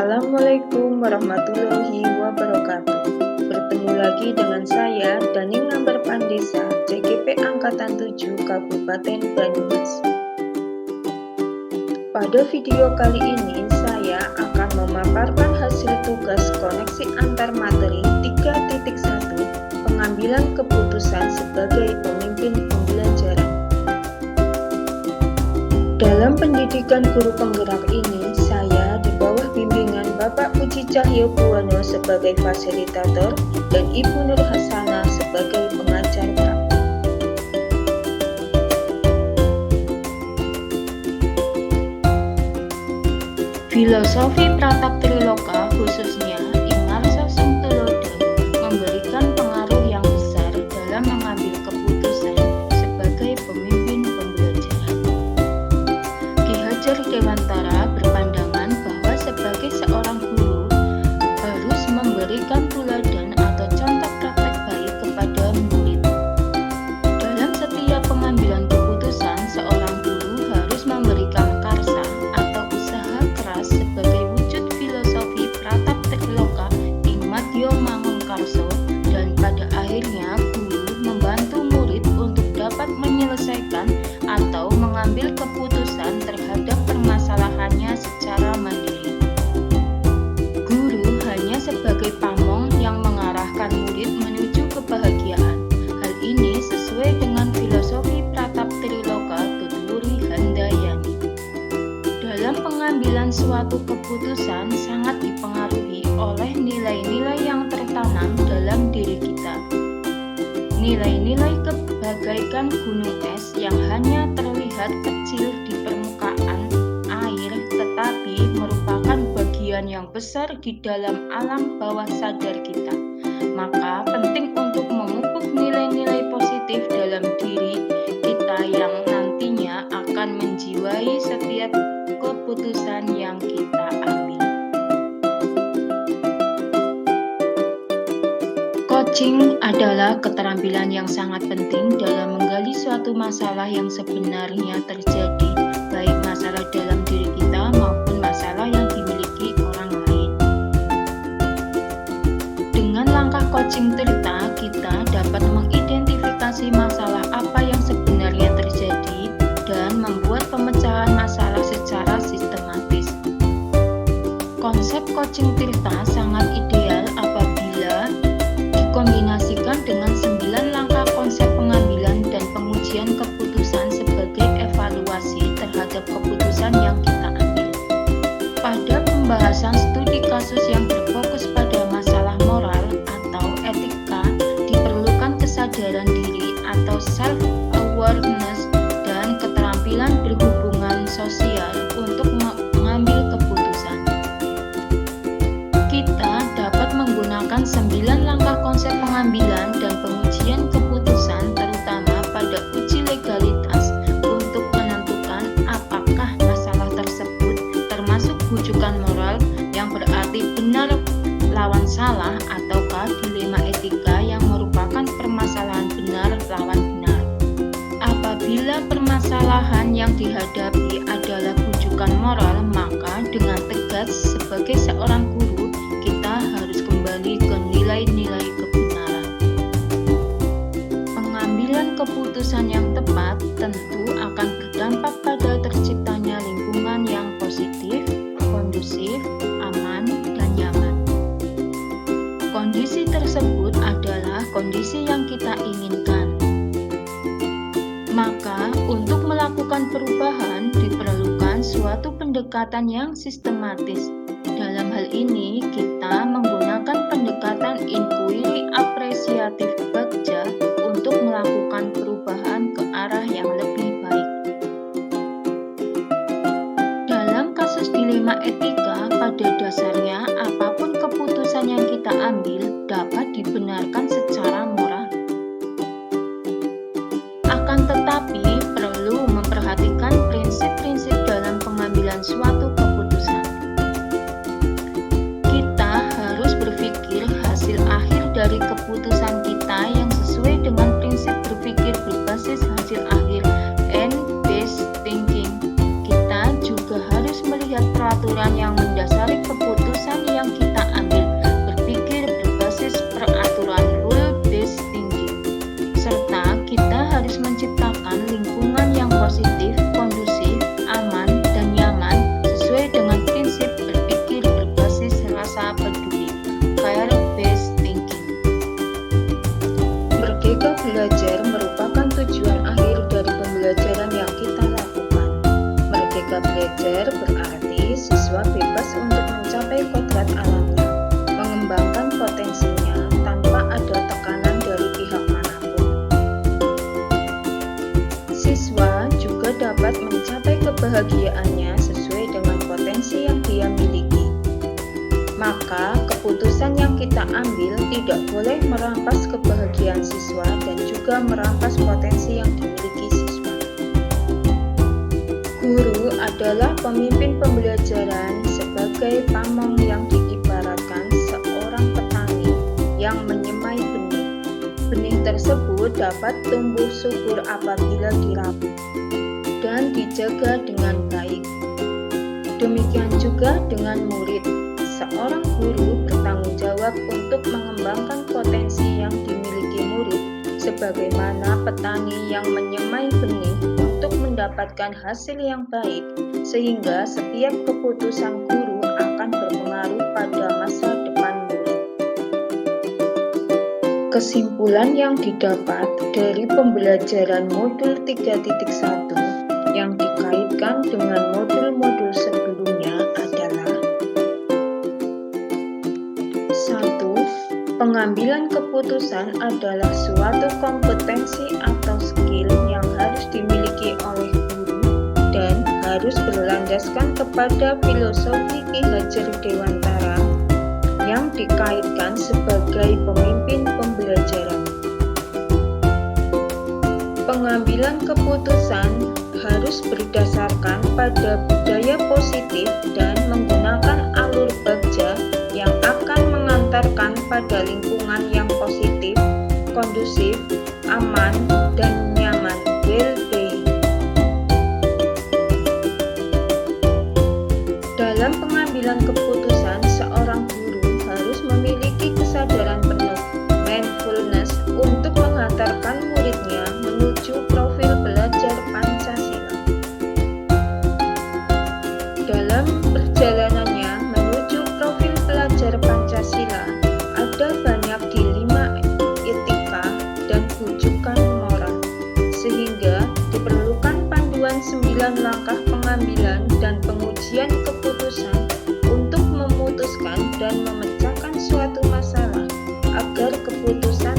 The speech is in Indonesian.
Assalamualaikum warahmatullahi wabarakatuh. Bertemu lagi dengan saya, Daning Nambar Pandesa, CGP Angkatan 7 Kabupaten Banyumas. Pada video kali ini, saya akan memaparkan hasil tugas koneksi antar materi 3.1 pengambilan keputusan sebagai pemimpin pembelajaran. Dalam pendidikan guru penggerak ini, saya di bawah bimbingan Bapak Puji Cahyo Buwono sebagai fasilitator dan Ibu Nur Hasanah sebagai pengajar praktik. Filosofi Pratap Triloka khususnya Ingarso Sungtulodo memberikan pengaruh yang besar dalam mengambil keputusan sebagai pemimpin pembelajaran. Ki Hajar Dewantara berpandangan bahwa sebagai seorang guru harus memberikan teladan atau contoh praktek baik kepada murid. Dalam setiap pengambilan keputusan, seorang guru harus memberikan karsa atau usaha keras sebagai wujud filosofi Pratap Triloka ing Madya Mangunkarso, dan pada akhirnya guru membantu murid untuk dapat menyelesaikan atau mengambil keputusan terhadap permasalahannya secara mandiri. Guru hanya sebagai pamong yang mengarahkan murid menuju kebahagiaan. Hal ini sesuai dengan filosofi Pratap Triloka Tuturi Handayani. Dalam pengambilan suatu keputusan sangat dipengaruhi oleh nilai-nilai yang tertanam dalam diri kita. Nilai-nilai bagaikan gunung es yang hanya terlihat kecil di permukaan air, tetapi merupakan bagian yang besar di dalam alam bawah sadar kita. Maka penting untuk memupuk nilai-nilai positif dalam diri kita yang nantinya akan menjiwai setiap keputusan yang kita ambil. Coaching adalah keterampilan yang sangat penting dalam menggali suatu masalah yang sebenarnya terjadi, baik masalah dalam diri kita maupun masalah yang dimiliki orang lain. Dengan langkah coaching Tirta, kita dapat mengidentifikasi masalah apa yang sebenarnya terjadi dan membuat pemecahan masalah secara sistematis. Konsep coaching Tirta sangat ideal apabila dikombinasikan dengan 9 langkah konsep pengambilan dan pengujian keputusan sebagai evaluasi terhadap keputusan yang kita ambil. Pada pembahasan studi kasus yang berfokus pada masalah moral atau etika, diperlukan kesadaran diri atau self-awareness dan keterampilan berhubungan sosial untuk mengambil keputusan. Kita dapat menggunakan 9 langkah konsep pengambilan dan pengujian keputusan terutama pada uji legalitas untuk menentukan apakah masalah tersebut termasuk bujukan moral yang berarti benar lawan salah ataukah dilema etika yang merupakan permasalahan benar lawan benar. Apabila permasalahan yang dihadapi adalah bujukan moral, maka dengan tegas sebagai seorang guru kita harus kembali ke nilai-nilai kebenaran. Pengambilan keputusan yang tepat tentu akan berdampak pada terciptanya lingkungan yang positif, kondusif, aman, dan nyaman. Kondisi tersebut adalah kondisi yang kita inginkan. Maka, untuk melakukan perubahan diperlukan suatu pendekatan yang sistematis. Dalam hal ini, kita menggunakan pendekatan inquiry apresiatif bagja untuk melakukan perubahan ke arah yang lebih baik. Dalam kasus dilema etika, pada dasarnya apapun keputusan yang kita ambil dapat dibenarkan secara moral. Akan tetapi, perlu memperhatikan prinsip-prinsip dalam pengambilan suatu keputusan. Kita harus berpikir hasil akhir dari keputusan kita yang sesuai dengan prinsip berpikir berbasis hasil akhir and-based thinking. Kita juga harus melihat peraturan yang mendasari keputusan belajar merupakan tujuan akhir dari pembelajaran yang kita lakukan. Merdeka belajar berarti siswa bebas untuk mencapai kodrat alamnya, mengembangkan potensinya tanpa ada tekanan dari pihak manapun. Siswa juga dapat mencapai kebahagiaannya sesuai dengan potensi yang dia miliki. Maka, keputusan yang kita ambil tidak boleh merampas kebahagiaan siswa dan juga merampas potensi yang dimiliki siswa. Guru adalah pemimpin pembelajaran sebagai pamong yang diibaratkan seorang petani yang menyemai benih. Benih tersebut dapat tumbuh subur apabila dirawat dan dijaga dengan baik. Demikian juga dengan murid. Seorang guru bertanggung jawab untuk mengembangkan potensi yang dimiliki murid, sebagaimana petani yang menyemai benih untuk mendapatkan hasil yang baik, sehingga setiap keputusan guru akan berpengaruh pada masa depan murid. Kesimpulan yang didapat dari pembelajaran modul 3.1 yang dikaitkan dengan modul-modul sebelumnya adalah: 1. Pengambilan keputusan adalah suatu kompetensi atau skill yang harus dimiliki oleh guru dan harus berlandaskan kepada filosofi Ki Hajar Dewantara yang dikaitkan sebagai pemimpin pembelajaran. Pengambilan keputusan harus berdasarkan pada budaya positif dan menggunakan alur bagja yang akan mengantarkan pada lingkungan yang positif, kondusif, aman, dan nyaman, well-being. Dalam pengambilan keputusan, seorang guru harus memiliki kesadaran penuh, mindfulness, untuk menghantarkan muridnya menuju profil belajar Pancasila. Dalam perjalanannya menuju profil belajar Pancasila, ada banyak dilema etika dan bujukan moral, sehingga diperlukan panduan 9 langkah pengambilan dan pengujian keputusan untuk memutuskan dan memecahkan suatu masalah agar keputusan